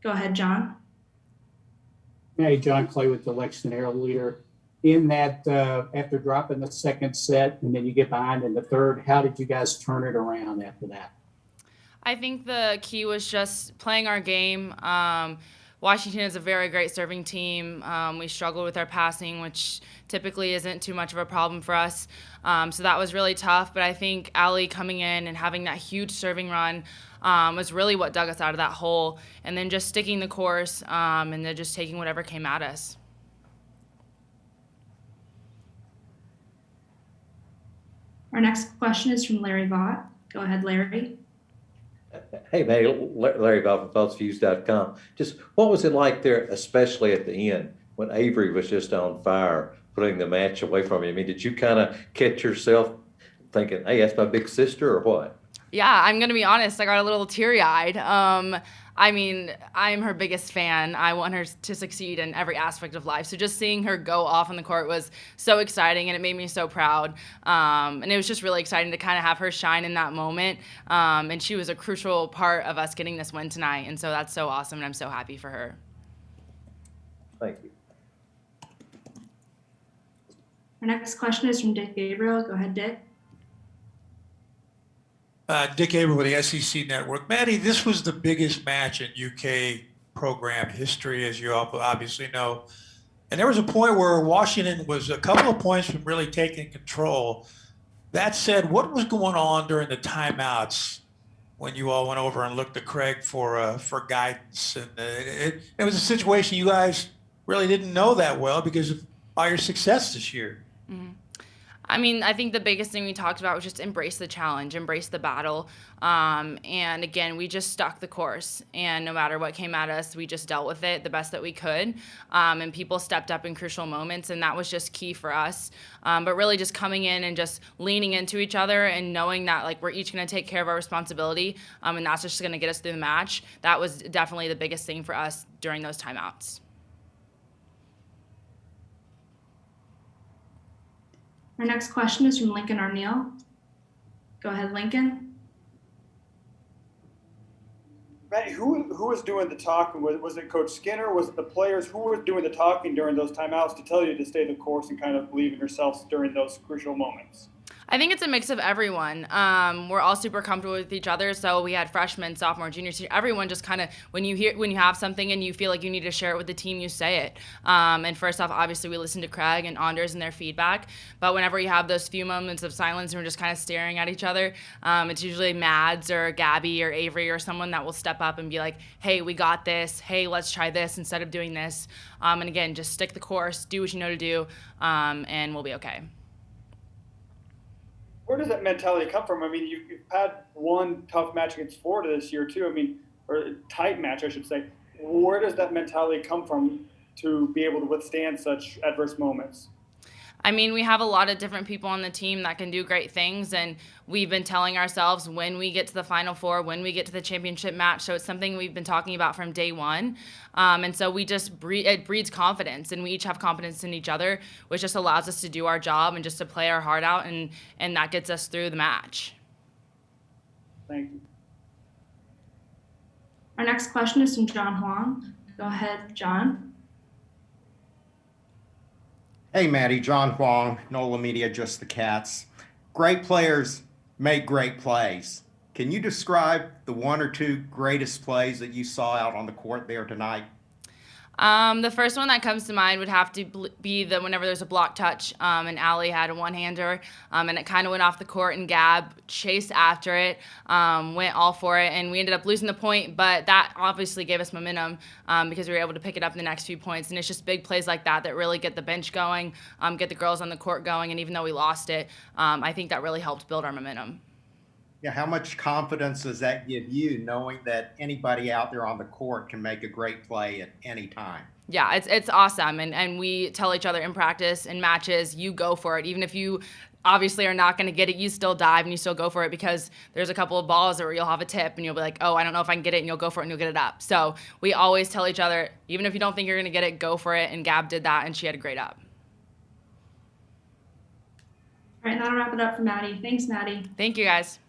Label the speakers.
Speaker 1: Go ahead, John.
Speaker 2: Hey, John Clay with the Lexington Arrow Leader. In that, after dropping the second set and then you get behind in the third, how did you guys turn it around after that?
Speaker 3: I think the key was just playing our game. Washington is a very great serving team. We struggled with our passing, which typically isn't too much of a problem for us. So that was really tough. But I think Allie coming in and having that huge serving run was really what dug us out of that hole. And then just sticking the course and then just taking whatever came at us.
Speaker 1: Our next question is from Larry Vaught. Go ahead, Larry.
Speaker 4: Hey, Maddie, Larry Vaught from PulseViews.com. Just what was it like there, especially at the end, when Avery was just on fire, putting the match away from you? I mean, did you kind of catch yourself thinking, hey, that's my big sister, or what?
Speaker 3: Yeah, I'm going to be honest. I got a little teary-eyed. I mean, I'm her biggest fan. I want her to succeed in every aspect of life. So just seeing her go off on the court was so exciting, and it made me so proud. And it was just really exciting to kind of have her shine in that moment. And she was a crucial part of us getting this win tonight. And so that's so awesome, and I'm so happy for her.
Speaker 4: Thank you.
Speaker 1: Our next question is from Dick Gabriel. Go ahead, Dick.
Speaker 5: Dick Gabriel with the SEC Network. Maddie, this was the biggest match in UK program history, as you obviously know. And there was a point where Washington was a couple of points from really taking control. That said, what was going on during the timeouts when you all went over and looked to Craig for guidance? And it was a situation you guys really didn't know that well because of all your success this year.
Speaker 3: Mm-hmm. I mean, I think the biggest thing we talked about was just embrace the challenge, embrace the battle. And again, we just stuck the course. And no matter what came at us, we just dealt with it the best that we could. And people stepped up in crucial moments, and that was just key for us. But really just coming in and just leaning into each other and knowing that like we're each going to take care of our responsibility, and that's just going to get us through the match. That was definitely the biggest thing for us during those timeouts.
Speaker 1: Our next question is from Lincoln Arneal. Go ahead, Lincoln.
Speaker 6: Matt, who was doing the talking? Was it Coach Skinner? Was it the players? Who was doing the talking during those timeouts to tell you to stay the course and kind of believe in yourselves during those crucial moments?
Speaker 3: I think it's a mix of everyone. We're all super comfortable with each other, so we had freshmen, sophomore, junior, senior. Everyone just kind of when you have something and you feel like you need to share it with the team, you say it. And first off, obviously we listen to Craig and Anders and their feedback. But whenever you have those few moments of silence and we're just kind of staring at each other, it's usually Mads or Gabby or Avery or someone that will step up and be like, "Hey, we got this. Hey, let's try this instead of doing this." And again, just stick the course, do what you know to do, and we'll be okay.
Speaker 6: Where does that mentality come from? I mean, you've had one tough match against Florida this year too. I mean, or a tight match, I should say. Where does that mentality come from to be able to withstand such adverse moments?
Speaker 3: I mean, we have a lot of different people on the team that can do great things, and we've been telling ourselves when we get to the Final Four, when we get to the championship match, so it's something we've been talking about from day one. And so we just it breeds confidence, and we each have confidence in each other, which just allows us to do our job and just to play our heart out, and that gets us through the match.
Speaker 6: Thank you.
Speaker 1: Our next question is from John Huang. Go ahead, John.
Speaker 7: Hey, Maddie, John Huang, NOLA Media, Just the Cats. Great players make great plays. Can you describe the one or two greatest plays that you saw out on the court there tonight?
Speaker 3: The first one that comes to mind would have to be whenever there's a block touch, and Allie had a one-hander, and it kind of went off the court, and Gab chased after it, went all for it, and we ended up losing the point, but that obviously gave us momentum because we were able to pick it up in the next few points, and it's just big plays like that that really get the bench going, get the girls on the court going, and even though we lost it, I think that really helped build our momentum.
Speaker 7: Yeah, how much confidence does that give you, knowing that anybody out there on the court can make a great play at any time?
Speaker 3: Yeah, it's awesome, and we tell each other in practice, in matches, you go for it. Even if you obviously are not going to get it, you still dive and you still go for it because there's a couple of balls where you'll have a tip and you'll be like, oh, I don't know if I can get it, and you'll go for it and you'll get it up. So we always tell each other, even if you don't think you're going to get it, go for it, and Gab did that, and she had a great up.
Speaker 1: All right, that'll wrap it up for Maddie. Thanks, Maddie.
Speaker 3: Thank you, guys.